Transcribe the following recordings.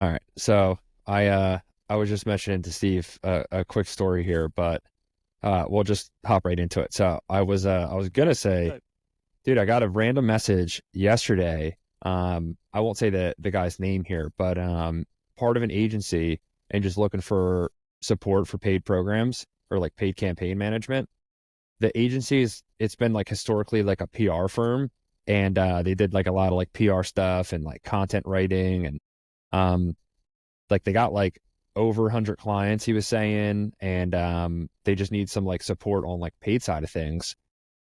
All right. So I was just mentioning to Steve a quick story here, but we'll just hop right into it. So I was gonna say, Good. dude, I got a random message yesterday. I won't say the guy's name here, but part of an agency and just looking for support for paid programs or like paid campaign management. The agency it's been like historically like a PR firm, and they did like a lot of like PR stuff and like content writing and um like they got like over 100 clients, he was saying, and they just need some like support on like paid side of things.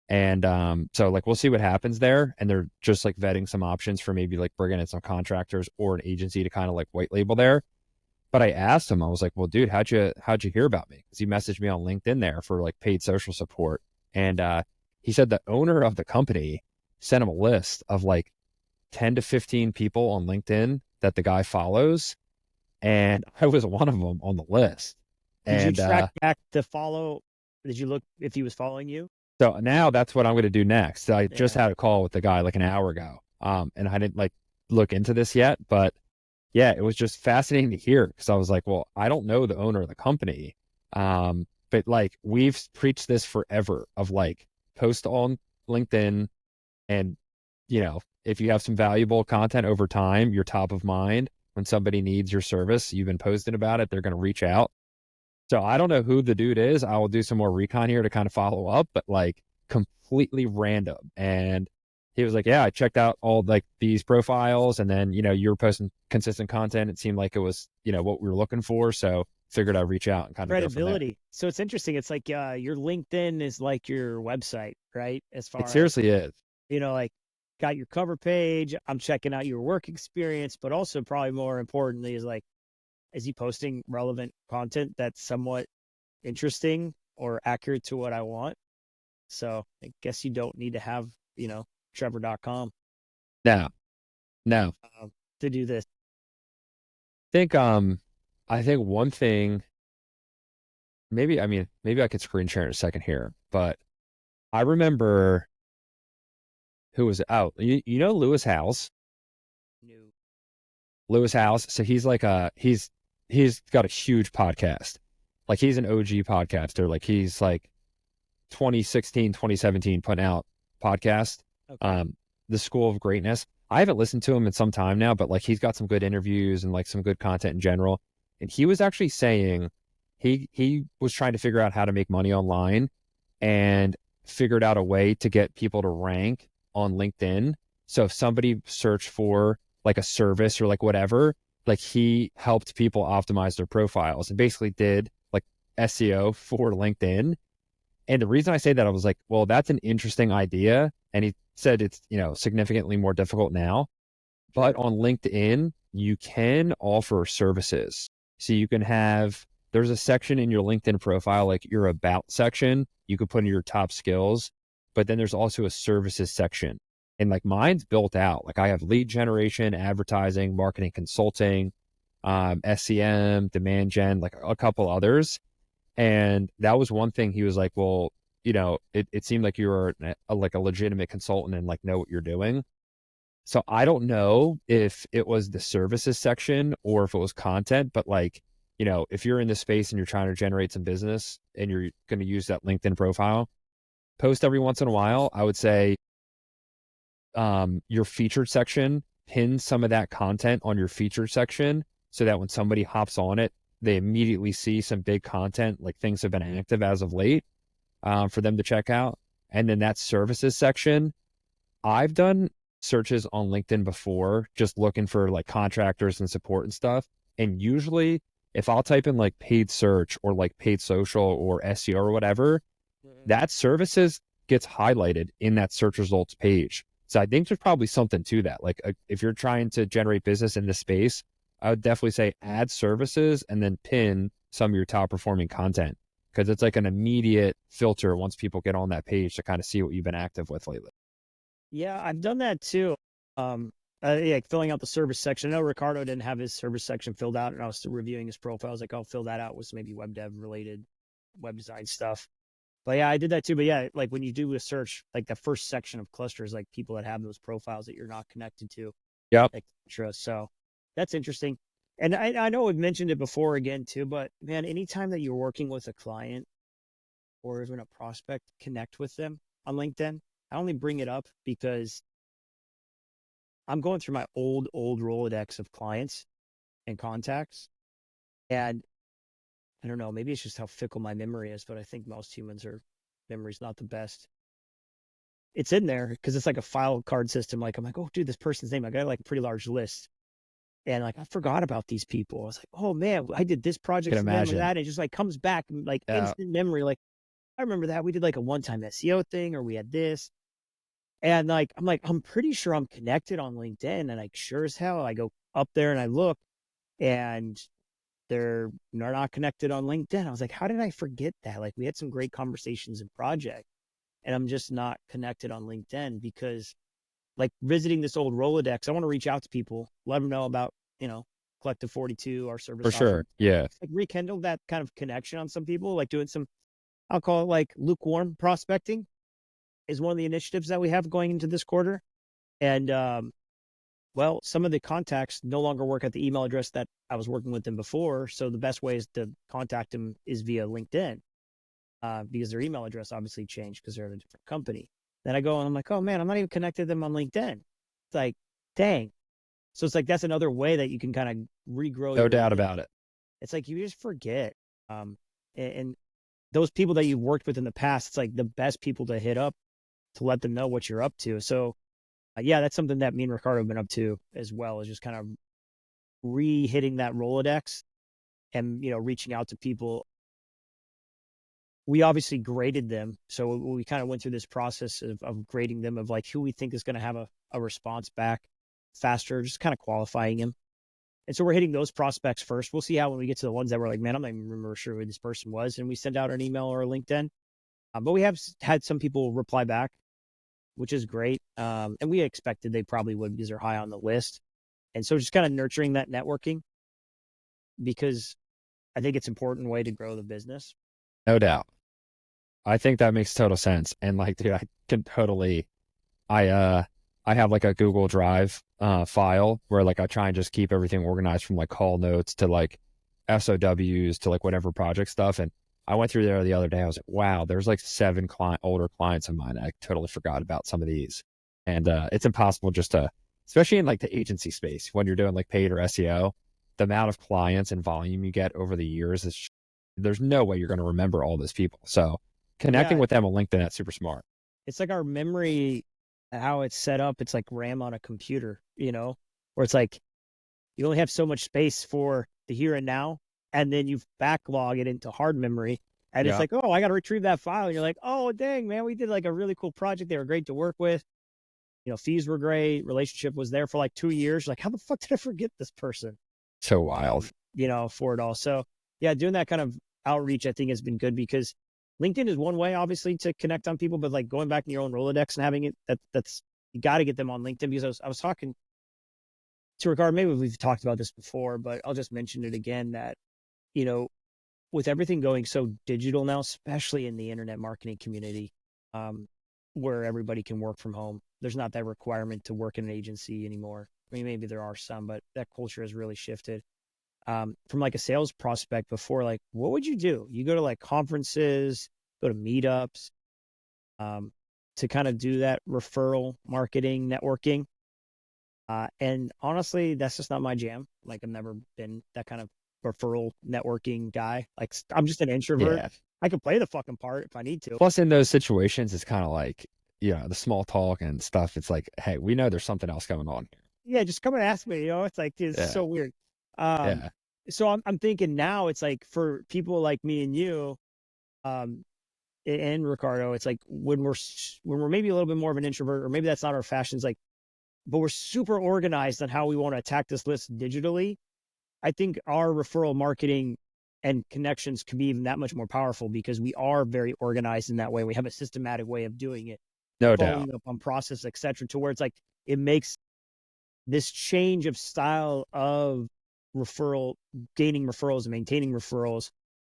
And so like we'll see what happens there, and they're just like vetting some options for maybe like bringing in some contractors or an agency to kind of like white label there. But I asked him, I was like, well, dude, how'd you hear about me? Because he messaged me on LinkedIn there for like paid social support. And he said the owner of the company sent him a list of like 10 to 15 people on LinkedIn that the guy follows, and I was one of them on the list. Did you And track back to follow? Did you look if he was following you? so now that's what I'm going to do next. I just Yeah. had a call with the guy like an hour ago, and I didn't like look into this yet, but yeah, it was just fascinating to hear because I was like, well, I don't know the owner of the company, but like we've preached this forever of like post on LinkedIn, and if you have some valuable content over time, you're top of mind when somebody needs your service. You've been posting about it, they're going to reach out. So I don't know who the dude is. I will do some more recon here to kind of follow up, but like completely random. And he was like, yeah, I checked out all like these profiles, and then, you were posting consistent content. It seemed like it was, what we were looking for. So figured I'd reach out and kind of go from there. Credibility. So it's interesting. It's like your LinkedIn is like your website, right? As It far as, seriously is. like got your cover page. I'm checking out your work experience, but also probably more importantly is he posting relevant content that's somewhat interesting or accurate to what I want? So I guess you don't need to have, Trevor.com No, no. to do this. think, I think one thing, maybe, I mean, maybe I could screen share in a second here, but I remember who was out. Lewis Howes. New. Lewis House. So he's like he's got a huge podcast. Like he's an OG podcaster. Like he's like 2016, 2017 putting out podcast. Okay. Um, the School of Greatness. I haven't listened to him in some time now, but like he's got some good interviews and like some good content in general. And he was actually saying he was trying to figure out how to make money online and figured out a way to get people to rank on LinkedIn. So if somebody searched for like a service or like whatever, like he helped people optimize their profiles and basically did like SEO for LinkedIn. And the reason I say that, I was like, well, that's an interesting idea. And he said it's, significantly more difficult now. But Sure. on LinkedIn, you can offer services. So you can have, there's a section in your LinkedIn profile, like your about section, you could put in your top skills, but then there's also a services section. And like mine's built out. Like I have lead generation, advertising, marketing consulting, SEM, demand gen, like a couple others. And that was one thing he was like, well, it seemed like you were like a legitimate consultant and like know what you're doing. So I don't know if it was the services section or if it was content, but like, if you're in this space and you're trying to generate some business and you're going to use that LinkedIn profile, post every once in a while. I would say your featured section, pin some of that content on your featured section so that when somebody hops on it, they immediately see some big content, like things have been active as of late, for them to check out. And then that services section, I've done searches on LinkedIn before, just looking for like contractors and support and stuff. And usually, if I'll type in like paid search or like paid social or SEO or whatever, Mhm. that services gets highlighted in that search results page. So I think there's probably something to that. Like if you're trying to generate business in this space, I would definitely say add services and then pin some of your top performing content because it's like an immediate filter once people get on that page to kind of see what you've been active with lately. Yeah, I've done that too. Yeah, filling out the service section. I know Ricardo didn't have his service section filled out, and I was still reviewing his profile. I was like, I'll fill that out with maybe web dev related web design stuff. But yeah, I did that too. But yeah, like when you do a search, like the first section of clusters, like people that have those profiles that you're not connected to, Yep. etc. So that's interesting. And I know I've mentioned it before again too, but man, anytime that you're working with a client or even a prospect, connect with them on LinkedIn. I only bring it up because I'm going through my old Rolodex of clients and contacts. And I don't know, maybe it's just how fickle my memory is, but I think most humans are memory's not the best. It's in there because it's like a file card system. Like I'm like, oh dude, this person's name. I got like a pretty large list. And like I forgot about these people. I was like, oh man, I did this I project can for them or imagine. that. And it just like comes back like Yeah, instant memory. Like I remember that we did like a one-time SEO thing or we had this. And like, I'm pretty sure I'm connected on LinkedIn. And like sure as hell, I go up there and I look and they're not connected on LinkedIn. I was like, how did I forget that? Like we had some great conversations and project and I'm just not connected on LinkedIn because like visiting this old Rolodex, I want to reach out to people, let them know about, Collective 42, our for service offering. sure. Yeah, Like rekindle that kind of connection on some people, like doing some, I'll call it like lukewarm prospecting is one of the initiatives that we have going into this quarter. And well, some of the contacts no longer work at the email address that I was working with them before. So the best way is to contact them is via LinkedIn because their email address obviously changed because they're at a different company. Then I go and I'm like, oh man, I'm not even connected to them on LinkedIn. It's like, dang. So it's like that's another way that you can kind of regrow no your doubt list. about it. It's like you just forget. Um, and those people that you've worked with in the past, it's like the best people to hit up to let them know what you're up to. So yeah, that's something that me and Ricardo have been up to as well, is just kind of re-hitting that Rolodex and reaching out to people. We obviously graded them, so we kind of went through this process of grading them of like who we think is going to have a response back faster, just kind of qualifying him. And so we're hitting those prospects first. We'll see how when we get to the ones that we're like, man, I'm not even remember sure who this person was, and we send out an email or a LinkedIn. But we have had some people reply back, which is great. And we expected they probably would because they're high on the list. And so just kind of nurturing that networking because I think it's an important way to grow the business. No doubt. I think that makes total sense. And like, dude, I can totally I I have like a Google Drive file where like I try and just keep everything organized from like call notes to like SOWs to like whatever project stuff. And I went through there the other day. I was like, wow, there's like seven older clients of mine. I totally forgot about some of these. And it's impossible just to, especially in like the agency space when you're doing like paid or SEO, the amount of clients and volume you get over the years is there's no way you're going to remember all those people. So connecting Yeah, with them on LinkedIn, that's super smart. it's like our memory, how it's set up. It's like RAM on a computer, where it's like you only have so much space for the here and now, and then you backlog it into hard memory. And it's Yeah. like, oh, I got to retrieve that file. And you're like, oh, dang, man, we did like a really cool project. They were great to work with. Fees were great. Relationship was there for like 2 years. Like, how the fuck did I forget this person? So wild. For it all. So yeah, doing that kind of outreach, I think has been good because LinkedIn is one way, obviously, to connect on people, but like going back in your own Rolodex and having it, that's you got to get them on LinkedIn because I was talking to Ricardo. Maybe we've talked about this before, but I'll just mention it again that you know with everything going so digital now, especially in the internet marketing community, um, where everybody can work from home, there's not that requirement to work in an agency anymore. I mean, maybe there are some, but that culture has really shifted. From like a sales prospect before, like, what would you do? You go to like conferences, go to meetups, um, to kind of do that referral marketing, networking. And honestly, that's just not my jam. Like, I've never been that kind of referral networking guy. Like, I'm just an introvert. Yeah. I can play the fucking part if I need to. Plus, in those situations, it's kind of like, the small talk and stuff. It's like, hey, we know there's something else going on Yeah, just come and ask me. It's like it's here. so weird. Um, Yeah. so I'm thinking now it's like for people like me and you, um, and Ricardo, it's like when we're maybe a little bit more of an introvert, or maybe that's not our fashions, like, but we're super organized on how we want to attack this list digitally. I think our referral marketing and connections can be even that much more powerful because we are very organized in that way. We have a systematic way of doing it, No doubt. following up on process, etc. To where it's like it makes this change of style of referral, gaining referrals and maintaining referrals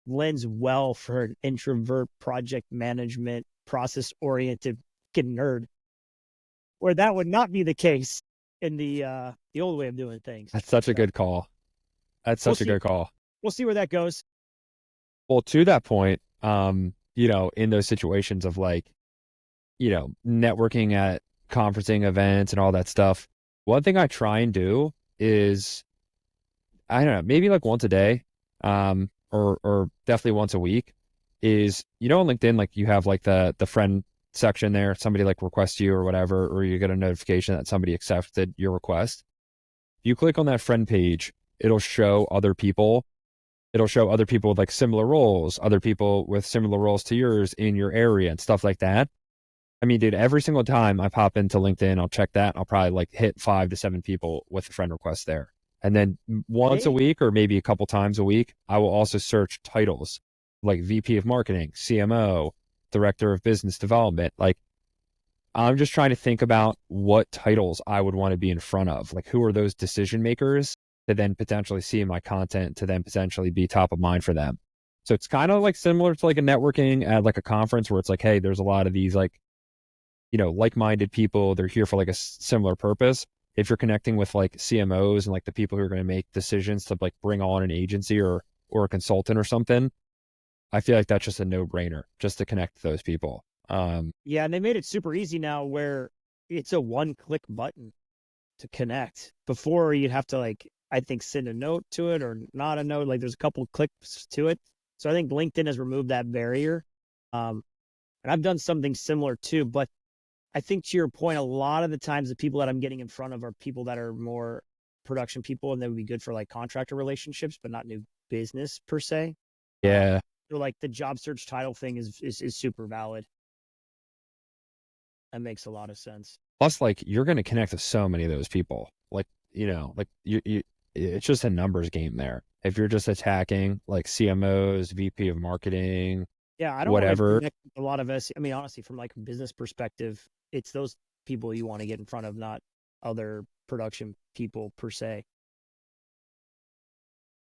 lends well for an introvert project management process oriented nerd, where that would not be the case in the old way of doing things. That's such a So good call. That's We'll such a see. good call. We'll see where that goes. Well, to that point, in those situations of like, networking at conferencing events and all that stuff, one thing I try and do is, I don't know, maybe like once a day, or definitely once a week, is on LinkedIn, like you have like the friend section there, somebody like requests you or whatever, or you get a notification that somebody accepted your request. You click on that friend page, it'll show other people. It'll show other people with like similar roles, other people with similar roles to yours in your area and stuff like that. I mean, dude, every single time I pop into LinkedIn, I'll check that. I'll probably like hit 5 to 7 people with a friend request there. And then once a Hey, week or maybe a couple times a week, I will also search titles like VP of Marketing, CMO, Director of Business Development. Like, I'm just trying to think about what titles I would want to be in front of. Like, who are those decision makers to then potentially see my content to then potentially be top of mind for them? So it's kind of like similar to like a networking at like a conference where it's like, hey, there's a lot of these like, like-minded people. They're here for like a similar purpose. If you're connecting with like CMOs and like the people who are going to make decisions to like bring on an agency or a consultant or something, I feel like that's just a no-brainer just to connect to those people. yeah, and they made it super easy now where it's a one-click button to connect. Before you'd have to like, I think, send a note to it or not a note. Like there's a couple clicks to it. So I think LinkedIn has removed that barrier. And I've done something similar too. But I think to your point, a lot of the times the people that I'm getting in front of are people that are more production people, and they would be good for like contractor relationships, but not new business per se. Um, yeah. so like the job search title thing is super valid. That makes a lot of sense. Plus, like you're going to connect with so many of those people. Like, like it's just a numbers game there. If you're just attacking like CMOs, VP of marketing, Yeah, I don't want to whatever. connect with a lot of I mean, honestly, from like a business perspective, it's those people you want to get in front of, not other production people per se,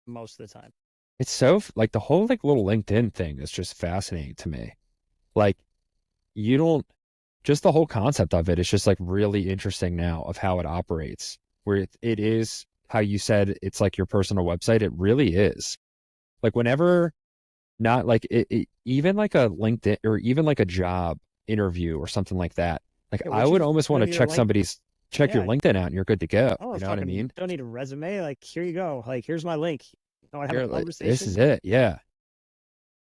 most of the time. It's so like the whole like little LinkedIn thing is just fascinating to me. Like you don't just the whole concept of it is just like really interesting now of how it operates. Where it is how you said it's like your personal website. It really is. Like whenever not like even like a LinkedIn or even like a job interview or something like that. Like Yeah, I what you would just almost want don't to need a link. check your Yeah, LinkedIn out and you're good to go. oh, You know what I fucking mean? don't need a resume. Like, here you go. Like, here's my link. You want to have Here, a like, this conversation? is it. Yeah.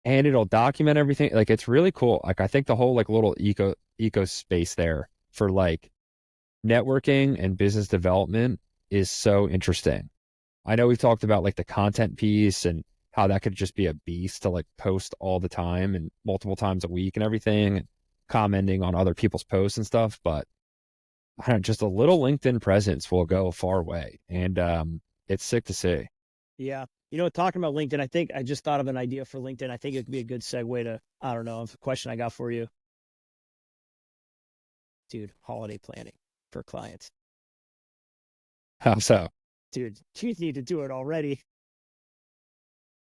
And it'll document everything. Like it's really cool. Like I think the whole like little eco space there for like networking and business development is so interesting. I know we've talked about like the content piece and how that could just be a beast to like post all the time and multiple times a week and everything, and commenting on other people's posts and stuff. But I don't know, just a little LinkedIn presence will go a far way. And it's sick to see. Yeah. You know, talking about LinkedIn, I think I just thought of an idea for LinkedIn. I think it could be a good segue to, I don't know, a question I got for you, dude. Holiday planning for clients, So dude. You need to do it already.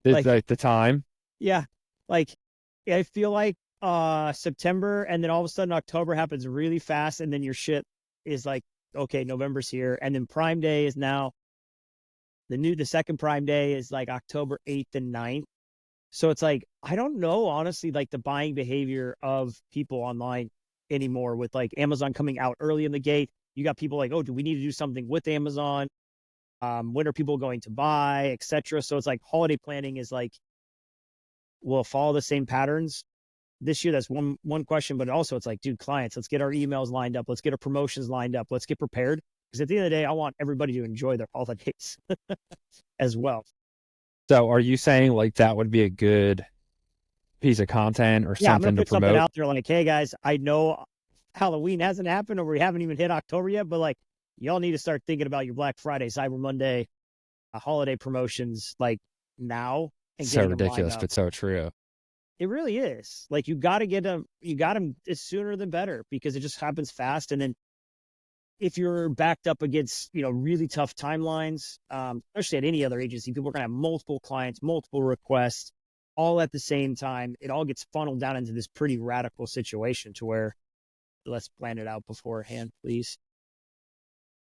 it's Like, like the time. yeah, like I feel like September and then all of a sudden October happens really fast, and then your shit is like, okay, November's here, and then Prime Day is now the second Prime Day is like October 8th and 9th. So it's like, I don't know, honestly, like the buying behavior of people online anymore with like Amazon coming out early in the gate. You got people like, oh, do we need to do something with Amazon? When are people going to buy, etc. So it's like holiday planning is like, will follow the same patterns this year. That's one question, but also it's like, dude, clients, let's get our emails lined up, let's get our promotions lined up, let's get prepared, because at the end of the day, I want everybody to enjoy their holidays as well. So are you saying like that would be a good piece of content or Yeah, I'm gonna something to put something promote? out there like, hey guys, I know Halloween hasn't happened or we haven't even hit October yet, but like y'all need to start thinking about your Black Friday, Cyber Monday, holiday promotions like now and So getting them lined ridiculous, up. but so true. It really is. Like you got to get them, you got them as sooner than better because it just happens fast. And then if you're backed up against, really tough timelines, especially at any other agency, people are going to have multiple clients, multiple requests, all at the same time. It all gets funneled down into this pretty radical situation to where let's plan it out beforehand, please.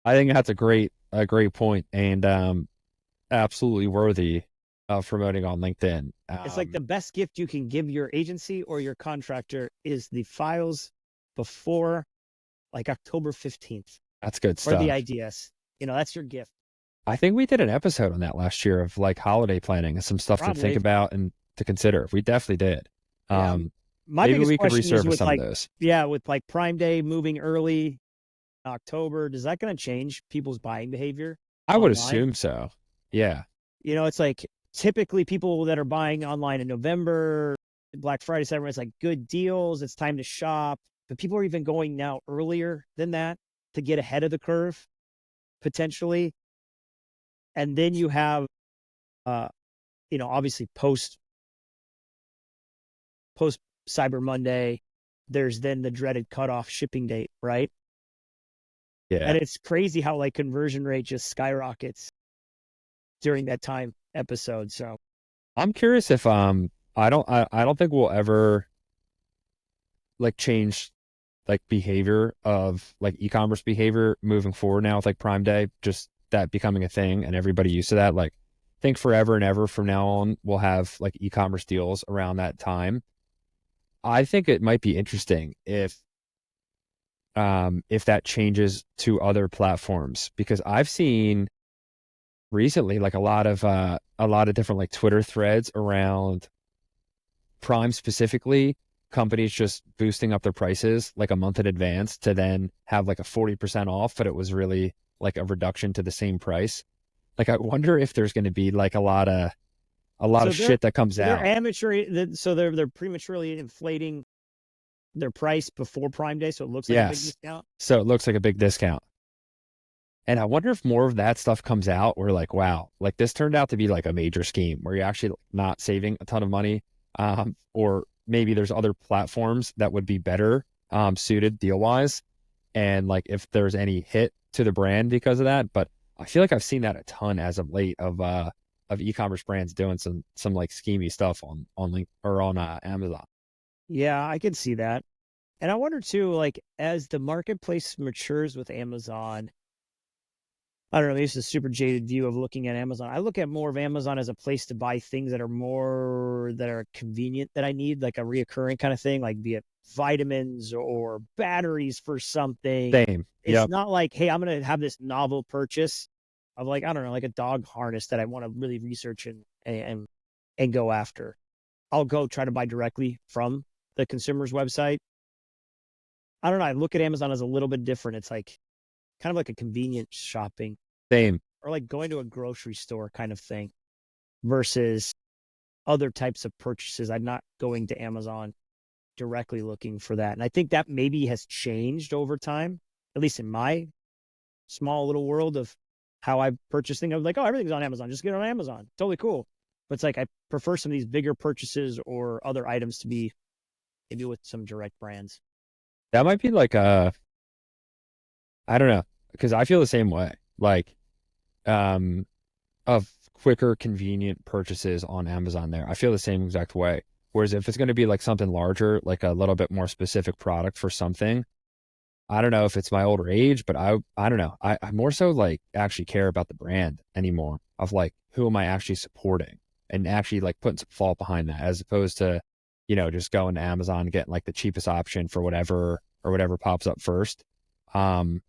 I think that's a great point. And absolutely worthy of promoting on LinkedIn. It's like the best gift you can give your agency or your contractor is the files before like October 15th That's good or the stuff. IDS. That's your gift. I think we did an episode on that last year of like holiday planning and some stuff to think Probably. about and to consider. We definitely did. Yeah. My Maybe biggest we could question is resurface with some of like, those. yeah, with like Prime Day moving early October, is that going to change people's buying behavior I would online? assume so. Yeah. It's like typically people that are buying online in November, Black Friday, Cyber, it's like good deals. It's time to shop. But people are even going now earlier than that to get ahead of the curve potentially. And then you have, uh, obviously post Cyber Monday, there's then the dreaded cutoff shipping date, right? Yeah. And it's crazy how like conversion rate just skyrockets during that time episode. So I'm curious if I don't think we'll ever like change like behavior of like e-commerce behavior moving forward now with like Prime Day, just that becoming a thing and everybody used to that. Like think forever and ever from now on we'll have like e-commerce deals around that time. I think it might be interesting if that changes to other platforms because I've seen recently like a lot of different like Twitter threads around Prime specifically, companies just boosting up their prices like a month in advance to then have like a 40% off, but it was really like a reduction to the same price. Like I wonder if there's going to be like a lot so of they're shit that comes so they're out. amateur so they're prematurely inflating their price before Prime Day, so it looks like a big Yes. discount. So it looks like a big discount. And I wonder if more of that stuff comes out. We're like, wow, like this turned out to be like a major scheme where you're actually not saving a ton of money. Or maybe there's other platforms that would be better suited deal wise. And like if there's any hit to the brand because of that. But I feel like I've seen that a ton as of late of e-commerce brands doing some like schemy stuff on link or on Amazon. Yeah, I can see that. And I wonder too, like as the marketplace matures with Amazon, I don't know, maybe it's a super jaded view of looking at Amazon. I look at more of Amazon as a place to buy things that are convenient that I need, like a reoccurring kind of thing, like be it vitamins or batteries for something. Same. It's Yep. not like, hey, I'm gonna have this novel purchase of like, I don't know, like a dog harness that I want to really research and go after. I'll go try to buy directly from the consumer's website. I don't know. I look at Amazon as a little bit different. It's like kind of like a convenient shopping Same. or like going to a grocery store kind of thing versus other types of purchases. I'm not going to Amazon directly looking for that. And I think that maybe has changed over time, at least in my small little world of how I purchase things. I was like, oh, everything's on Amazon. Just get it on Amazon. Totally cool. But it's like I prefer some of these bigger purchases or other items to be maybe with some direct brands. That might be like I don't know, because I feel the same way. Like um of quicker, convenient purchases on Amazon there. I feel the same exact way. Whereas if it's going to be like something larger, like a little bit more specific product for something, I don't know if it's my older age, but I don't know. I more so like actually care about the brand anymore of like who am I actually supporting and actually like putting some thought behind that as opposed to, just going to Amazon and getting like the cheapest option for whatever or whatever pops up first. Um,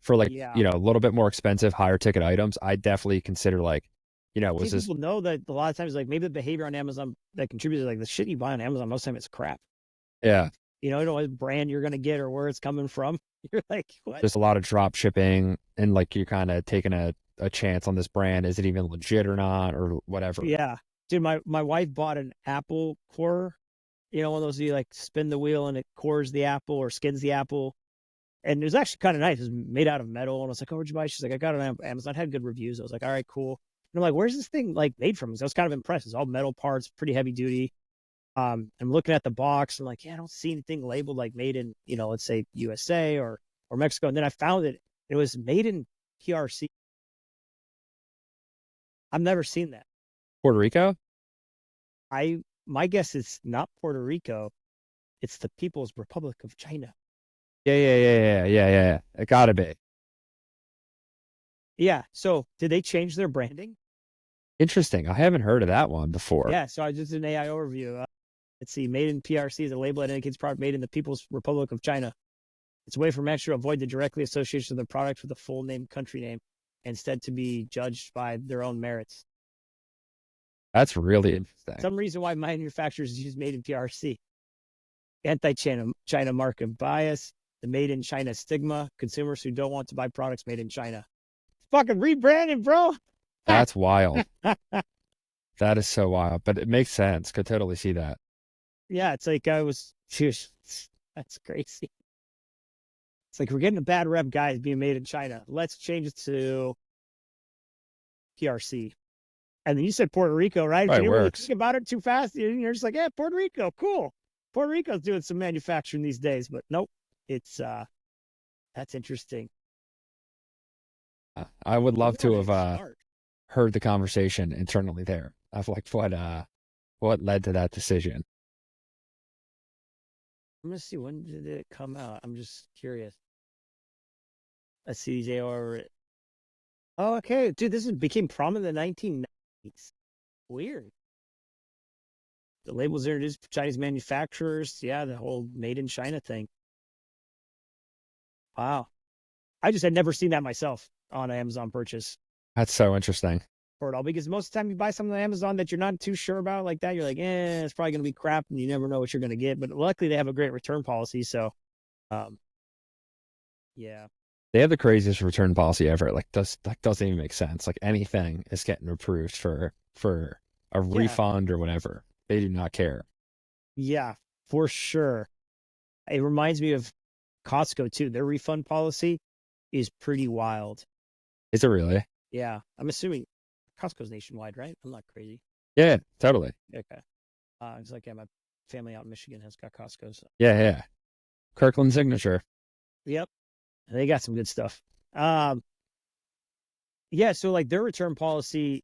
for like, Yeah. a little bit more expensive, higher ticket items, I definitely consider like, I was think this, people know that a lot of times, like maybe the behavior on Amazon that contributes, like the shit you buy on Amazon, most of the time it's crap. yeah, You don't know what brand you're going to get or where it's coming from. You're like, what? just a lot of drop shipping and like you're kind of taking a chance on this brand. Is it even legit or not or whatever? Yeah. Dude, my wife bought an apple core, one of those you like spin the wheel and it cores the apple or skins the apple. And it was actually kind of nice. It was made out of metal. And I was like, oh, where'd you buy it? She's like, I got it on Amazon. It had good reviews. I was like, all right, cool. And I'm like, where's this thing like made from? So I was kind of impressed. It's all metal parts, pretty heavy duty. I'm looking at the box. I'm like, yeah, I don't see anything labeled like made in, let's say USA or Mexico. And then I found it. It was made in PRC. I've never seen that. Puerto Rico? My guess is not Puerto Rico. It's the People's Republic of China. Yeah. It gotta be. Yeah. So did they change their branding? Interesting. I haven't heard of that one before. Yeah, so I just did an AI overview. Let's see, made in PRC is a label that indicates product made in the People's Republic of China. It's a way for manufacturers to avoid the directly association of the product with the full name, country name, instead to be judged by their own merits. That's really interesting. Some reason why manufacturers use made in PRC. Anti-China market bias, the made in China stigma, consumers who don't want to buy products made in China. Fucking rebranding, bro. That's wild. That is so wild, but it makes sense. Could totally see that. Yeah, it's like that's crazy. It's like we're getting a bad rep, guys, being made in China. Let's change it to PRC. And then you said Puerto Rico, right? If Right, you didn't really works. think about it too fast, you're just like, yeah, Puerto Rico, cool. Puerto Rico's doing some manufacturing these days, but nope. It's that's interesting. I would love Where to did have it start? heard the conversation internally there of like what led to that decision. I'm gonna see, when did it come out? I'm just curious. Let's see these AR. Oh, okay, dude, became prominent in the 1990s. Weird. The labels introduced for Chinese manufacturers. Yeah, the whole made in China thing. Wow. I just had never seen that myself on an Amazon purchase That's so interesting. for it all, because most of the time you buy something on Amazon that you're not too sure about like that, you're like, it's probably going to be crap and you never know what you're going to get. But luckily they have a great return policy. So, um, yeah. They have the craziest return policy ever. Doesn't even make sense. Like anything is getting approved for a Yeah. refund or whatever. They do not care. Yeah, for sure. It reminds me of Costco too. Their refund policy is pretty wild. Is it really? Yeah. I'm assuming Costco's nationwide, right? I'm not crazy. Yeah, totally. Okay. It's like, yeah, my family out in Michigan has got Costco. So. Yeah, yeah. Kirkland signature. Yep. They got some good stuff. Yeah. So like their return policy,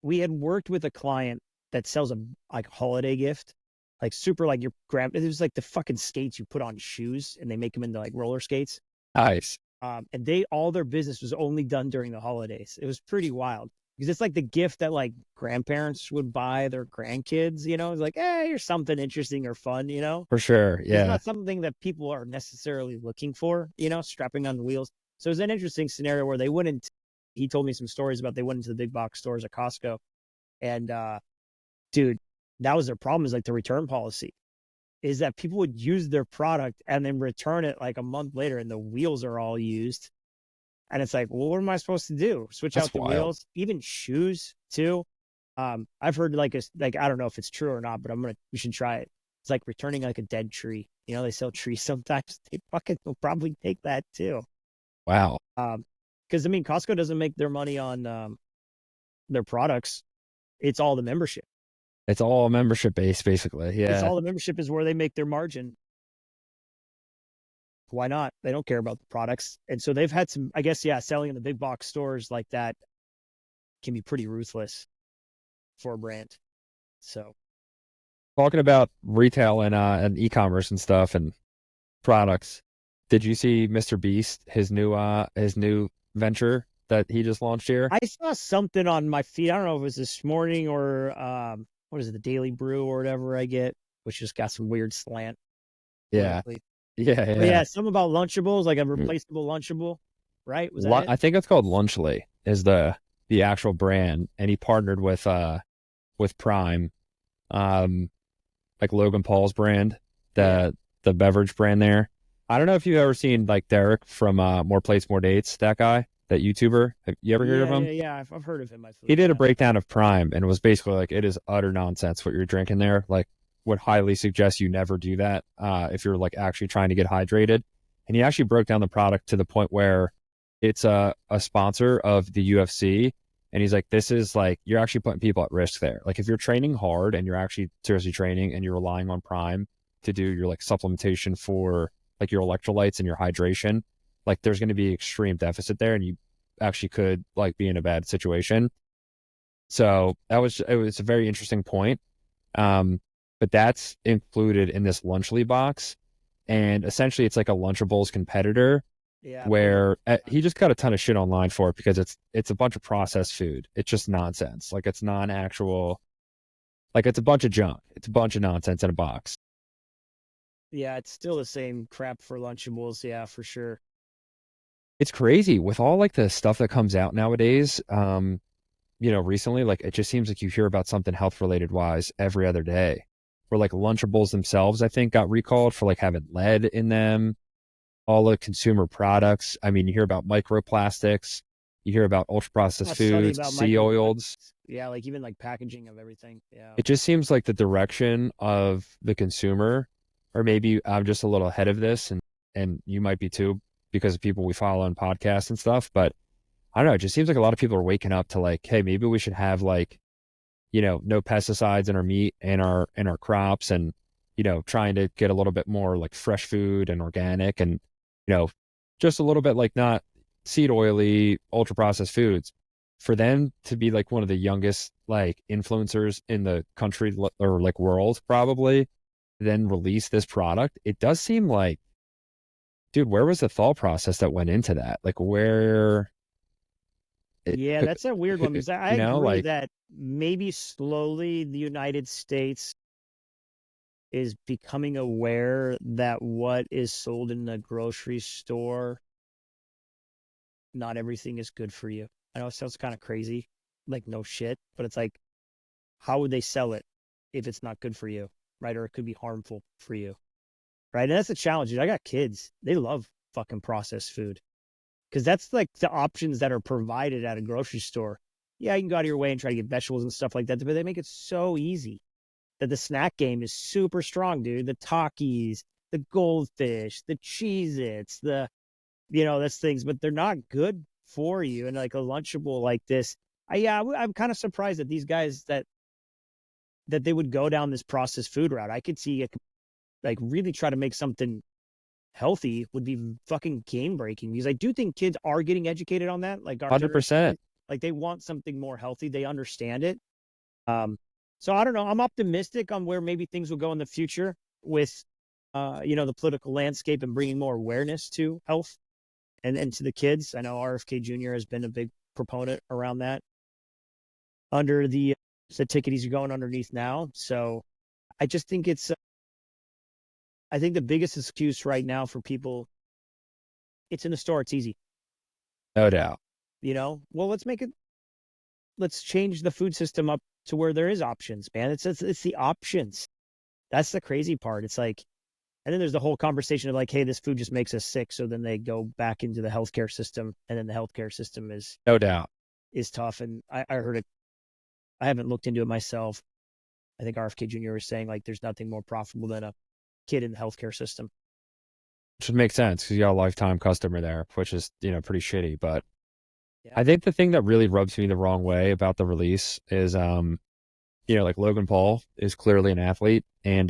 we had worked with a client that sells a like holiday gift, like super like your grand. It was like the fucking skates you put on shoes, and they make them into like roller skates. Nice. And all their business was only done during the holidays. It was pretty wild because it's like the gift that like grandparents would buy their grandkids. It's like, here's something interesting or fun. For sure. It's Yeah. not something that people are necessarily looking for. Strapping on the wheels. So it's an interesting scenario where they wouldn't. He told me some stories about they went into the big box stores at Costco, and dude, that was their problem. Is like the return policy is that people would use their product and then return it like a month later, and the wheels are all used. And it's like, well, what am I supposed to do? Switch That's out the wild. wheels, even shoes too. I've heard like I don't know if it's true or not, but we should try it. It's like returning like a dead tree. They sell trees sometimes. They fucking will probably take that too. Wow. Because I mean, Costco doesn't make their money on their products. It's all the membership. It's all membership based, basically. It's Yeah. all the membership is where they make their margin. Why not? They don't care about the products. And so they've had some, I guess, yeah, selling in the big box stores like that can be pretty ruthless for a brand. So Talking about retail and e-commerce and stuff and products. Did you see Mr. Beast, his new venture that he just launched here? I saw something on my feed. I don't know if it was this morning or what is it, the Daily Brew or whatever I get, which just got some weird slant Yeah. lately. Yeah, But yeah. yeah, something about Lunchables, like a replaceable Lunchable, right? Was that it? I think it's called Lunchly is the actual brand, and he partnered with Prime, um, like Logan Paul's brand, Yeah. the beverage brand there. I don't know if you've ever seen like Derek from More Plates, More Dates, that guy, that YouTuber. Have you ever heard of Yeah, him? yeah, yeah. I've heard of him. He did a Yeah. breakdown of Prime and it was basically like it is utter nonsense what you're drinking there. Like would highly suggest you never do that if you're like actually trying to get hydrated. And he actually broke down the product to the point where it's a sponsor of the UFC. And he's like, this is like, you're actually putting people at risk there. Like if you're training hard and you're actually seriously training and you're relying on Prime to do your like supplementation for like your electrolytes and your hydration, like there's going to be extreme deficit there and you actually could like be in a bad situation. So it was a very interesting point. But that's included in this Lunchly box. And essentially it's like a Lunchables competitor. Yeah, pretty where he much. just got a ton of shit online for it because it's a bunch of processed food. It's just nonsense. Like it's non-actual, like it's a bunch of junk. It's a bunch of nonsense in a box. Yeah, it's still the same crap for Lunchables. Yeah, for sure. It's crazy with all like the stuff that comes out nowadays. Recently, like it just seems like you hear about something health related wise every other day. Where like Lunchables themselves, I think, got recalled for like having lead in them. All the consumer products. I mean, you hear about microplastics, you hear about ultra processed I saw study foods, about sea oils. microplastics. Yeah, like even like packaging of everything. Yeah. It just seems like the direction of the consumer, or maybe I'm just a little ahead of this, and you might be too, because of people we follow on podcasts and stuff. But I don't know. It just seems like a lot of people are waking up to like, hey, maybe we should have like, no pesticides in our meat and our crops, and trying to get a little bit more like fresh food and organic, and you know, just a little bit like not seed oily, ultra processed foods. For them to be like one of the youngest like influencers in the country or like world, probably, then release this product, it does seem like, dude, where was the thought process that went into that? Like where it, Yeah, that's a weird one because I agree like that maybe slowly the United States is becoming aware that what is sold in the grocery store, not everything is good for you. I know it sounds kind of crazy, like no shit, but it's like, how would they sell it if it's not good for you, right? Or it could be harmful for you, right? And that's the challenge. Dude. I got kids; they love fucking processed food because that's like the options that are provided at a grocery store. Yeah, you can go out of your way and try to get vegetables and stuff like that, but they make it so easy that the snack game is super strong, dude. The Takis, the goldfish, the Cheez Its, that's things, but they're not good for you. And like a Lunchable like this, I'm kind of surprised that these guys that they would go down this processed food route. I could see it like really try to make something healthy would be fucking game breaking because I do think kids are getting educated on that. Like our generation, 100%. like they want something more healthy. They understand it. Um, so I don't know. I'm optimistic on where maybe things will go in the future with, the political landscape and bringing more awareness to health and to the kids. I know RFK Jr. has been a big proponent around that under the ticket he's going underneath now. So I just think I think the biggest excuse right now for people, it's in the store, it's easy. No doubt. Well, let's change the food system up to where there is options, man. It's the options. That's the crazy part. It's like, and then there's the whole conversation of like, hey, this food just makes us sick. So then they go back into the healthcare system, and then the healthcare system No doubt. is tough. And I heard it. I haven't looked into it myself. I think RFK Jr. was saying like there's nothing more profitable than a kid in the healthcare system. Which would make sense because you got a lifetime customer there, which is, pretty shitty. But Yeah. I think the thing that really rubs me the wrong way about the release is, like Logan Paul is clearly an athlete and,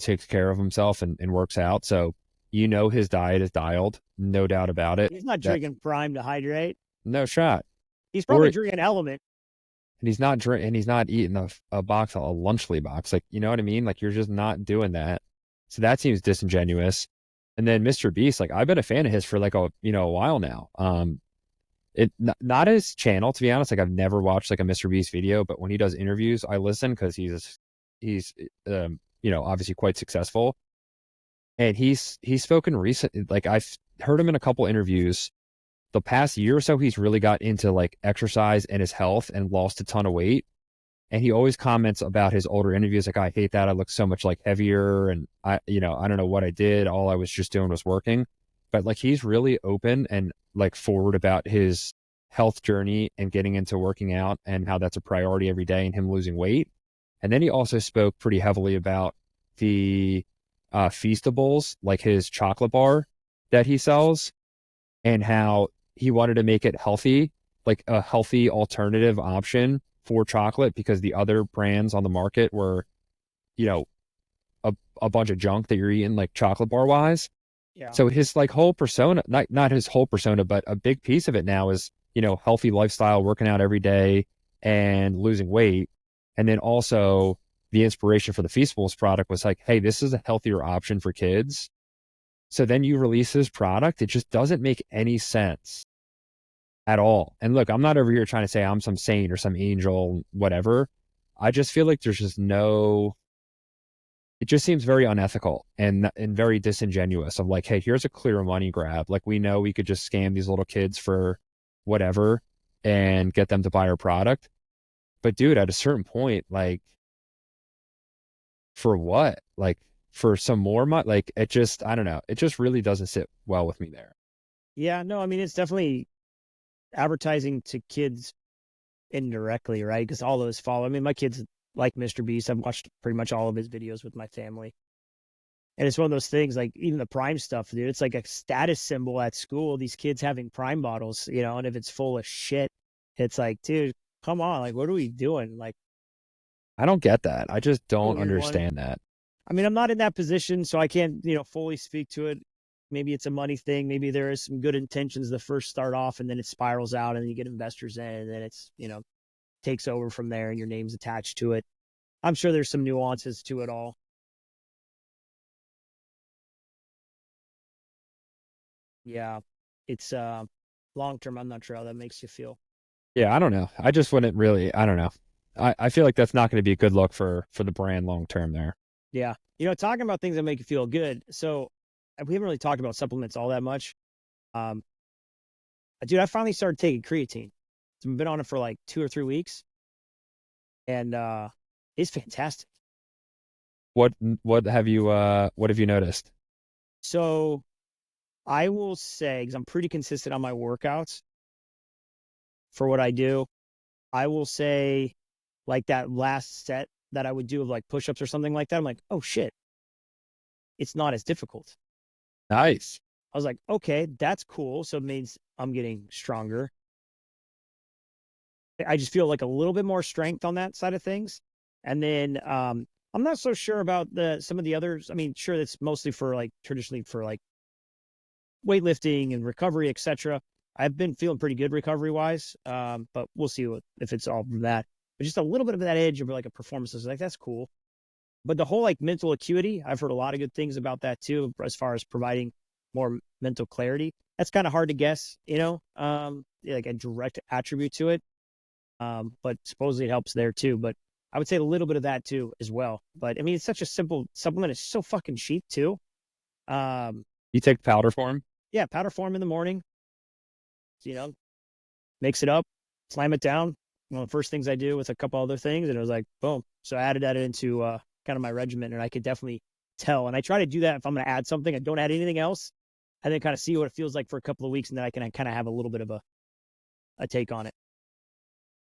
takes care of himself and works out. So, his diet is dialed, no doubt about it. He's not That drinking Prime to hydrate. no shot. He's Or, probably and drinking Element. he's not eating a box, a Lunchly box. Like, you know what I mean? Like, you're just not doing that. So that seems disingenuous. And then Mr. Beast, like, I've been a fan of his for like a while now. Not his channel, to be honest. Like I've never watched like a Mr. Beast video, but when he does interviews, I listen because he's obviously quite successful. And he's spoken recently. Like I've heard him in a couple interviews. The past year or so, he's really got into like exercise and his health and lost a ton of weight. And he always comments about his older interviews, like, I hate that. I look so much like heavier. And I don't know what I did. All I was just doing was working. But like, he's really open and like forward about his health journey and getting into working out and how that's a priority every day and him losing weight. And then he also spoke pretty heavily about the Feastables, like his chocolate bar that he sells, and how he wanted to make it healthy, like a healthy alternative option for chocolate because the other brands on the market were, you know, a bunch of junk that you're eating like chocolate bar wise. Yeah. So his like whole persona, not his whole persona, but a big piece of it now is, healthy lifestyle, working out every day and losing weight. And then also the inspiration for the Feastables product was like, hey, this is a healthier option for kids So then you release this product. It just doesn't make any sense at all. And look, I'm not over here trying to say I'm some saint or some angel, whatever. I just feel like there's just no, it just seems very unethical and very disingenuous of like, hey, here's a clear money grab. Like we know we could just scam these little kids for whatever and get them to buy our product. But dude, at a certain point, like for what? Like for some more money? Like it just, I don't know. It just really doesn't sit well with me there. Yeah, no, I mean it's definitely advertising to kids indirectly, right? Because all those follow. I mean, my kids like Mr. Beast. I've watched pretty much all of his videos with my family. And it's one of those things like even the Prime stuff, dude. It's like a status symbol at school. These kids having Prime bottles, you know, and if it's full of shit, it's like, dude, come on, like, what are we doing? Like, I don't get that. I just a don't weird one. understand that. I mean, I'm not in that position, so I can't, fully speak to it. Maybe it's a money thing. Maybe there is some good intentions to first start off, and then it spirals out, and then you get investors in, and then it's, takes over from there, and your name's attached to it. I'm sure there's some nuances to it all. Yeah, it's long term. I'm not sure how that makes you feel. Yeah, I don't know. I just wouldn't really, I don't know. I feel like that's not going to be a good look for the brand long term there. Yeah, talking about things that make you feel good. So we haven't really talked about supplements all that much. Um, dude, I finally started taking creatine. So I've been on it for like 2 or 3 weeks, and it's fantastic. What what have you noticed? So I will say, because I'm pretty consistent on my workouts for what I do, I will say like that last set that I would do of like push-ups or something like that. I'm like, oh shit, it's not as difficult. Nice. I was like, okay, that's cool. So it means I'm getting stronger. I just feel like a little bit more strength on that side of things. And then I'm not so sure about some of the others. I mean, sure, that's mostly for like traditionally for like weightlifting and recovery, etc. I've been feeling pretty good recovery wise, but we'll see if it's all from that. But just a little bit of that edge of like a performance is like that's cool. But the whole like mental acuity, I've heard a lot of good things about that too, as far as providing more mental clarity. That's kind of hard to guess, like a direct attribute to it. But supposedly it helps there too. But I would say a little bit of that too as well. But I mean, it's such a simple supplement. It's so fucking cheap too. Um, You take powder form? yeah, powder form in the morning. Mix it up, slam it down. One of the first things I do with a couple other things, and it was like, boom. So I added that into kind of my regimen, and I could definitely tell. And I try to do that if I'm going to add something. I don't add anything else, and then kind of see what it feels like for a couple of weeks, and then I can kind of have a little bit of a take on it.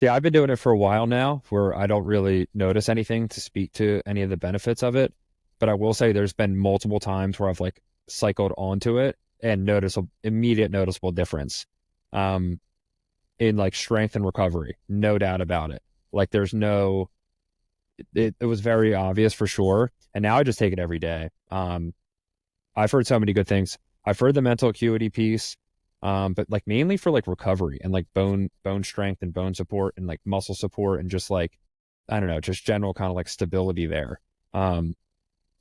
Yeah, I've been doing it for a while now where I don't really notice anything to speak to any of the benefits of it. But I will say there's been multiple times where I've like cycled onto it and notice a immediate noticeable difference in like strength and recovery. No doubt about it. Like there's no, it was very obvious for sure. And now I just take it every day. I've heard so many good things. I've heard the mental acuity piece, but like mainly for like recovery and like bone strength and bone support and like muscle support and just like I don't know, just general kind of like stability there. Um,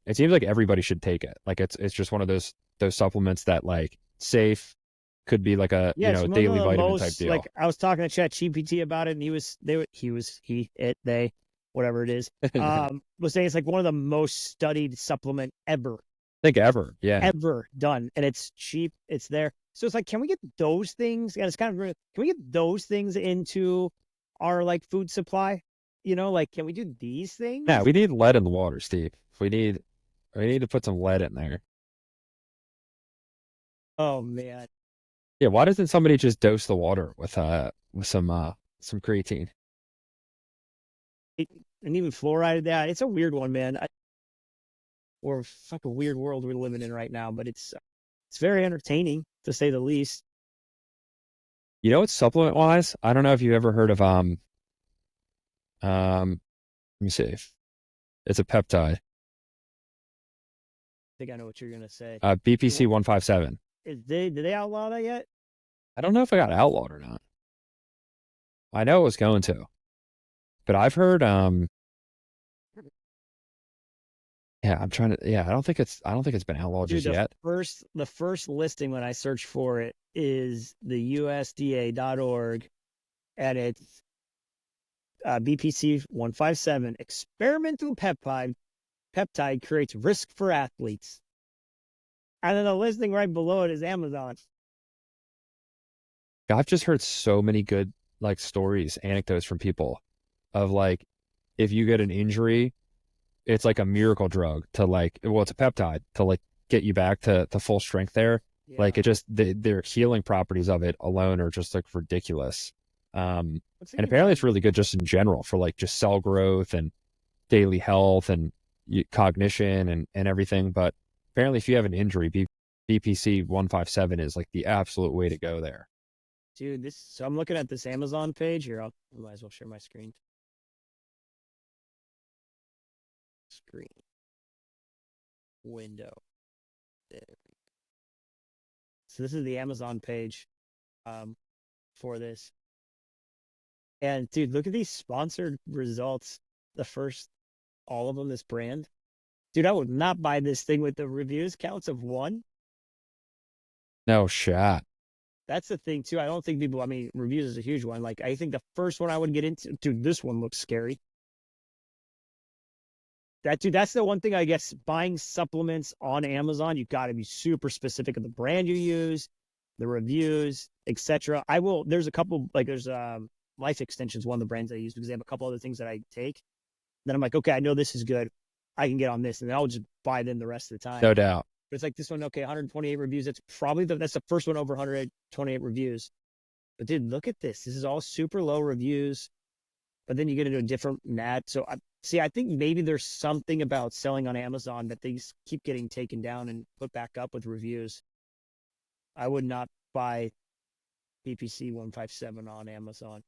it seems like everybody should take it. Like it's just one of those supplements that like safe could be like a Yeah, it's one of daily the vitamin type most like deal. I was talking to Chat GPT about it, and they, whatever it is, I was saying it's like one of the most studied supplement think ever, yeah. ever done, and it's cheap. It's there, so it's like, can we get those things? And it's kind of can we get those things into our like food supply? Like can we do these Yeah, things? we need lead in the water, Steve. We need to put some lead in there. Oh man, Yeah, why doesn't somebody just dose the water with some creatine? it, and even fluoride. That it's a weird one, man. Or fucking weird world we're living in right now, but it's very entertaining to say the least. You know, it's supplement wise. I don't know if you ever heard of let me see. It's a peptide. I think I know what you're gonna say. BPC 157. Did they outlaw that yet? I don't know if I got outlawed or not. I know it was going to, but I've heard Yeah, I'm trying to. Yeah, I don't think it's been outlawed Dude, just the yet. first listing when I search for it is the USDA.org, and it's BPC 157 experimental peptide creates risk for athletes. And then the listing right below it is Amazon. I've just heard so many good like stories, anecdotes from people of like if you get an injury, it's like a miracle drug to like well, it's a peptide to like get you back to full strength there. Yeah. Like it just their healing properties of it alone are just like ridiculous. What's the And good apparently about it's really good just in general for like just cell growth and daily health and cognition and everything. But apparently if you have an injury, BPC 157 is like the absolute way to go there. dude? This so I'm looking at this Amazon page here. I might as well share my screen. Screen window. There. So this is the Amazon page um, for this. And dude, look at these sponsored results. The first, all of them, this brand. Dude, I would not buy this thing with the reviews counts of one. No shot. That's the thing too. I don't think people. I mean, reviews is a huge one. Like, I think the first one I would get into, dude, this one looks scary. That's the one thing I guess. Buying supplements on Amazon, you got to be super specific of the brand you use, the reviews, etc. I will. There's a couple like there's Life Extensions, one of the brands I use because they have a couple other things that I take. Then I'm like, okay, I know this is good. I can get on this, and then I'll just buy them the rest of the time. No doubt. But it's like this one, okay, 128 reviews. That's the first one over 128 reviews. But dude, look at this. This is all super low reviews. But then you get into a different nat. So I think maybe there's something about selling on Amazon that these keep getting taken down and put back up with reviews. I would not buy PPC 157 on Amazon.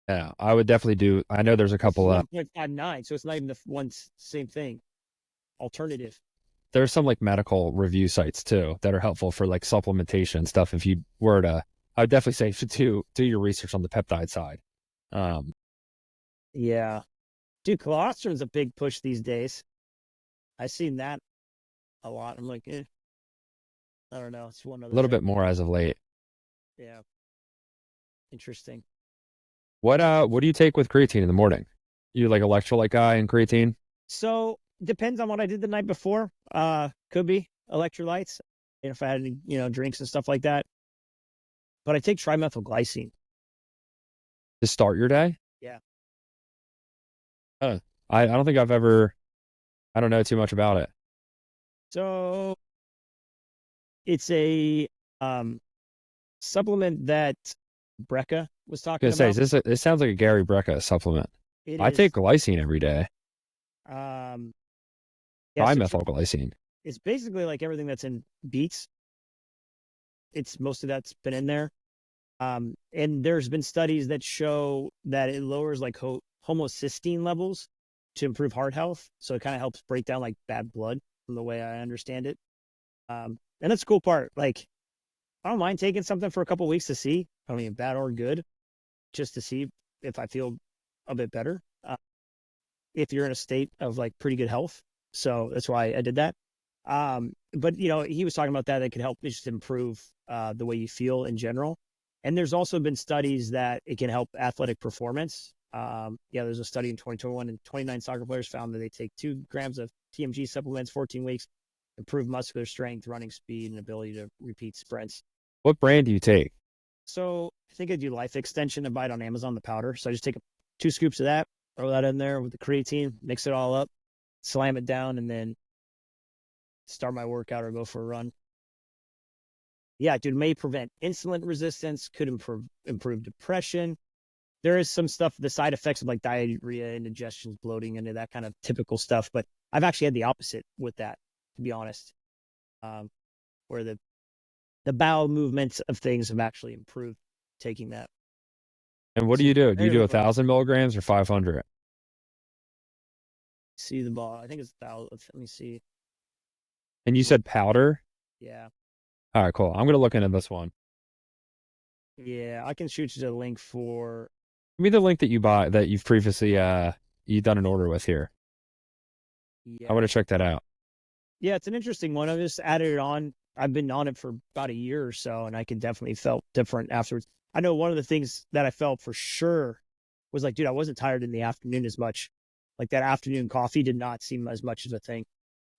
Yeah, I would definitely do. I know there's a This is couple 1.59, so it's not even the one same thing. Alternative. there's some like medical review sites too that are helpful for like supplementation and stuff. If you were to, I would definitely say to do your research on the peptide side. Um, Yeah. Dude, colostome's a big push these days. I've seen that a lot. I'm like, I don't know. It's one a other little thing. bit more as of late. Yeah. Interesting. What do you take with creatine in the morning? You like electrolyte guy and creatine? So depends on what I did the night before. Could be electrolytes. And if I had any, drinks and stuff like that. But I take trimethylglycine. To start your day? Yeah. Uh, I don't think I've ever. I don't know too much about it. So it's a um supplement that Brecca was I talking was gonna about. say, this sounds like a Gary Brecca supplement. It I take is glycine every day. um yeah, so Trimethylglycine. it's basically like everything that's in beets. It's most of that's been in there. And there's been studies that show that it lowers like homocysteine levels to improve heart health. So it kind of helps break down like bad blood from the way I understand it. And that's the cool part. Like, I don't mind taking something for a couple weeks to see. I mean, bad or good, just to see if I feel a bit better. If you're in a state of like pretty good health. So that's why I did that. But he was talking about that. That could help just improve the way you feel in general. And there's also been studies that it can help athletic performance. There's a study in 2021 and 29 soccer players found that they take 2 grams of TMG supplements, 14 weeks, improve muscular strength, running speed, and ability to repeat sprints. What brand do you take? So I think I do Life Extension and buy it on Amazon, the powder. So I just take 2 scoops of that, throw that in there with the creatine, mix it all up, slam it down, and then start my workout or go for a run. Yeah, dude, may prevent insulin resistance, could improve depression. There is some stuff, the side effects of like diarrhea, indigestion, bloating, and that kind of typical stuff. But I've actually had the opposite with that, to be honest, where the bowel movements of things have actually improved taking that. And what do See, you do? Do you very do low. 1,000 milligrams or 500? See the ball. I think it's 1,000. Let me see. And you said powder? Yeah. All right, cool. I'm gonna look into this one. Yeah, I can shoot you the link for. Give me the link that you bought that you've previously you done an order with here. I want Yeah. to check that out. Yeah, it's an interesting one. I just added it on. I've been on it for about a year or so, and I can definitely felt different afterwards. I know one of the things that I felt for sure was like, dude, I wasn't tired in the afternoon as much. Like that afternoon coffee did not seem as much of a thing.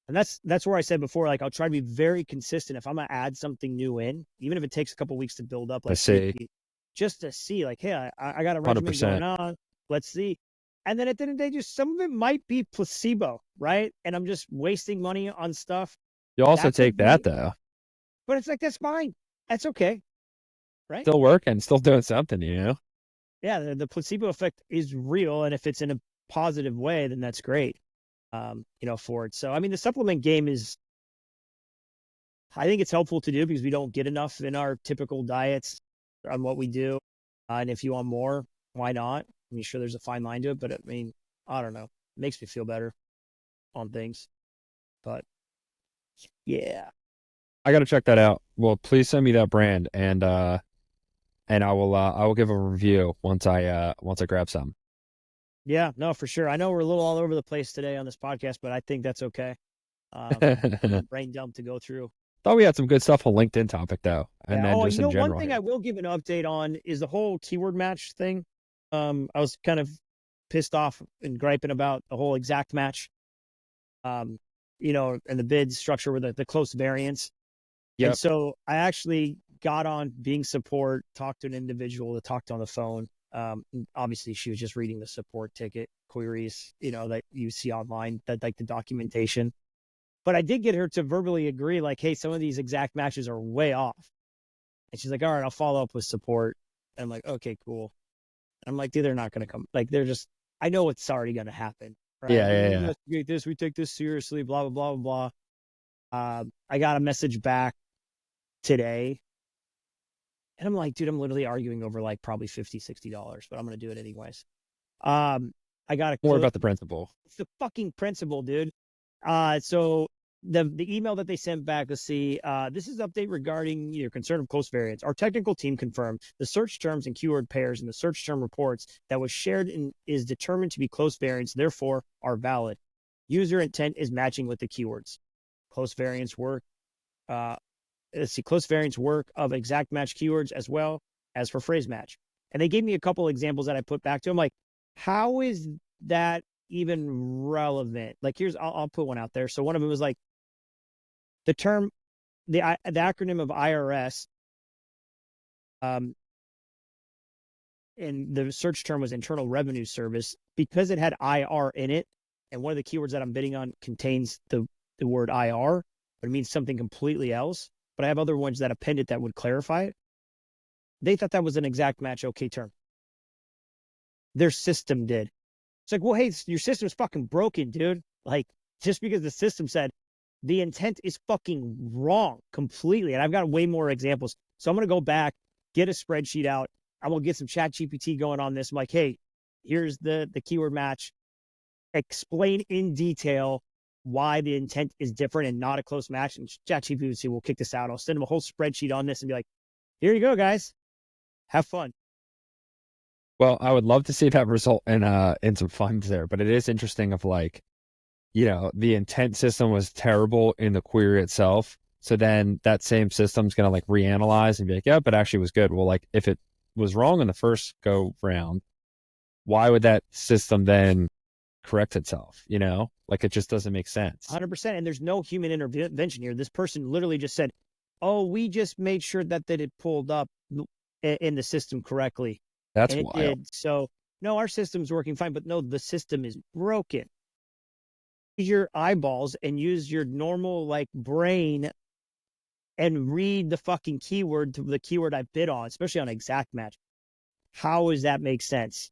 And that's where I said before, like I'll try to be very consistent. If I'm gonna add something new in, even if it takes a couple weeks to build up, To like see maybe just to see, like, hey, I got a regimen going 100%. on. Let's see. And then at the end of the day, just some of it might be placebo, right? And I'm just wasting money on stuff You also that take could that be, though. but it's like that's fine. That's okay, right? Still working, still doing something, you know? Yeah, the placebo effect is real, and if it's in a positive way, then that's great. For it. So I mean, the supplement game is, I think it's helpful to do because we don't get enough in our typical diets on what we do. And if you want more, why not? I mean, sure, there's a fine line to it, but I mean, I don't know. It makes me feel better on things. But yeah, I got to check that out. Well, please send me that brand and I will give a review once I grab some. yeah, no, for sure. I know we're a little all over the place today on this podcast, but I think that's okay. Thought Brain dump to go through. we had some good stuff on LinkedIn topic though, and Yeah. then Oh, just in one general thing here. I will give an update on is the whole keyword match thing. I was kind of pissed off and griping about the whole exact match. Um, and the bid structure with the close variance. And Yep. so I actually got on Being Support, talked to an individual that talked on the phone. Obviously, she was just reading the support ticket queries, that you see online, that like the documentation. But I did get her to verbally agree, like, hey, some of these exact matches are way off. And she's like, all right, I'll follow up with support. And I'm like, okay, cool. And I'm like, dude, they're not going to come. Like, they're just, I know it's already going to happen. Right. Yeah, We yeah, yeah. investigate this. We take this seriously, blah, blah, blah, blah, blah. I got a message back today. And I'm like, dude, I'm literally arguing over like probably $50, $60, but I'm going to do it anyways. Um, I got a More close. about the principle. It's the fucking principle, dude. So the email that they sent back, let's see. This is update regarding your concern of close variants. Our technical team confirmed the search terms and keyword pairs in the search term reports that was shared and is determined to be close variants, therefore are valid. User intent is matching with the keywords. Close variants work. Let's see, close variants work of exact match keywords as well as for phrase match. And they gave me a couple examples that I put back to them. Like, how is that even relevant? Like, I'll put one out there. So one of them was like the term, the acronym of IRS, um, and the search term was Internal Revenue Service because it had IR in it. And one of the keywords that I'm bidding on contains the word IR, but it means something completely else. But I have other ones that append it that would clarify it. They thought that was an exact match okay term. Their system did. It's like, well, hey, your system's fucking broken, dude. Like, just because the system said the intent is fucking wrong completely. And I've got way more examples. So I'm going to go back, get a spreadsheet out. I'm going to get some chat GPT going on this. I'm like, hey, here's the keyword match. Explain in detail why the intent is different and not a close match. And chat GPT will kick this out. I'll send them a whole spreadsheet on this and be like, here you go, guys. Have fun. Well, I would love to see that result in some funds there, but it is interesting of like, the intent system was terrible in the query itself. So then that same system's gonna like reanalyze and be like, yeah, but actually was good. Well, like if it was wrong in the first go round, why would that system then correct itself? Like it just doesn't make sense. 100%. And there's no human intervention here. This person literally just said, oh, we just made sure that it pulled up in the system correctly. That's And it wild. did. So, no, our system's working fine, but no, the system is broken. Use your eyeballs and use your normal like brain and read the fucking keyword to the keyword I bid on, especially on exact match. How does that make sense?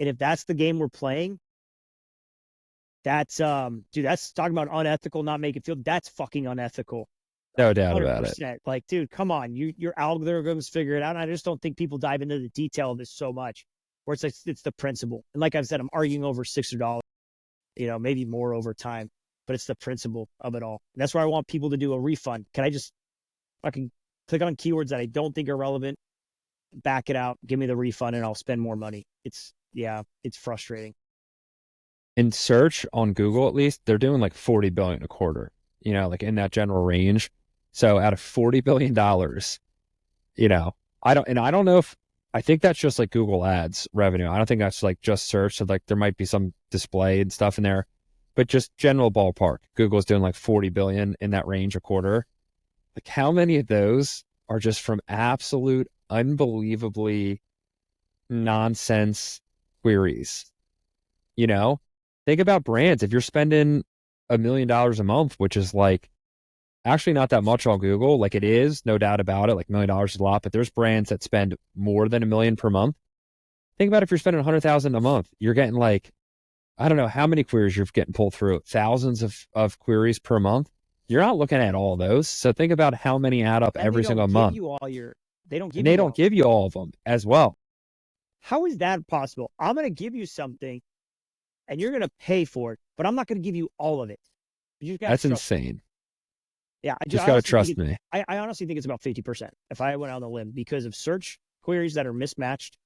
And if that's the game we're playing, that's dude, that's talking about unethical, not making feel. That's fucking unethical. No doubt about it. 100%. Like, dude, come on. Your algorithms figure it out. And I just don't think people dive into the detail of this so much. Where it's like it's the principle. And like I've said, I'm arguing over $6, maybe more over time. But it's the principle of it all. And that's why I want people to do a refund. Can I just fucking click on keywords that I don't think are relevant, back it out, give me the refund, and I'll spend more money. It's frustrating. in search on Google, at least, they're doing like 40 billion a quarter, like in that general range. So out of $40 billion, you know, I don't know if I think that's just like Google Ads revenue. I don't think that's like just search. So like there might be some display and stuff in there, but just general ballpark. Google's doing like 40 billion in that range a quarter. Like how many of those are just from absolute unbelievably nonsense queries? You know, think about brands. If you're spending $1 million a month, which is like actually not that much on Google, like it is, no doubt about it. Like $1 million is a lot, but there's brands that spend more than 1 million per month. Think about if you're spending 100,000 a month, you're getting like, I don't know how many queries you're getting pulled through, thousands of queries per month. You're not looking at all those. So think about how many add up And they every single don't give month. you all your, they don't And give they you don't all. give you all of them as well. How is that possible? I'm going to give you something and you're going to pay for it, but I'm not going to give you all of it. You just got to That's trust me. insane. Yeah, Just I got to honestly think trust me. I honestly think it's about 50% if I went on the limb because of search queries that are mismatched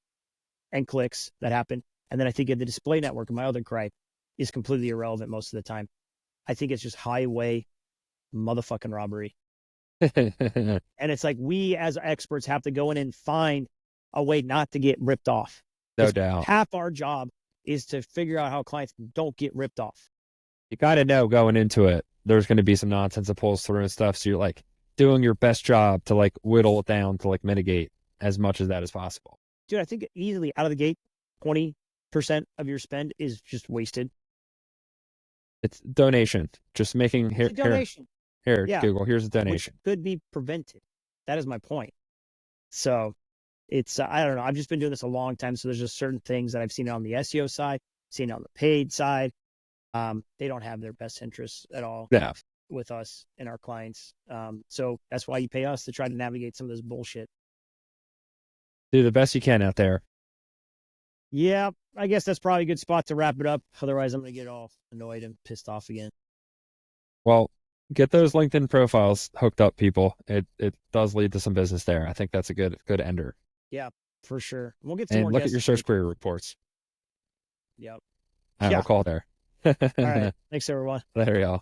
and clicks that happen. And then I think the display network, my other gripe, is completely irrelevant most of the time. I think it's just highway motherfucking robbery. No And it's like we as experts have to go in and find a way not to get ripped off. Because doubt. half our job is to figure out how clients don't get ripped off. You kind of know going into it, there's going to be some nonsense that pulls through and stuff. So you're like doing your best job to like whittle it down to like mitigate as much as that as possible. Dude, I think easily out of the gate, 20% of your spend is just wasted. It's donation. Just making It's here, a here, donation. here, Yeah, Google. Here's a which donation. could be prevented. That is my point. So it's, I don't know. I've just been doing this a long time. So there's just certain things that I've seen on the SEO side, seen on the paid side. They don't have their best interests at all Yeah, with us and our clients. So that's why you pay us to try to navigate some of this bullshit. do the best you can out there. Yeah, I guess that's probably a good spot to wrap it up. Otherwise, I'm going to get all annoyed and pissed off again. Well, get those LinkedIn profiles hooked up, people. It does lead to some business there. I think that's a good ender. Yeah, for sure. We'll get some And more look at guests your on search here. query reports. Yep. I will Yeah. call there. All right. Thanks, everyone. There you go.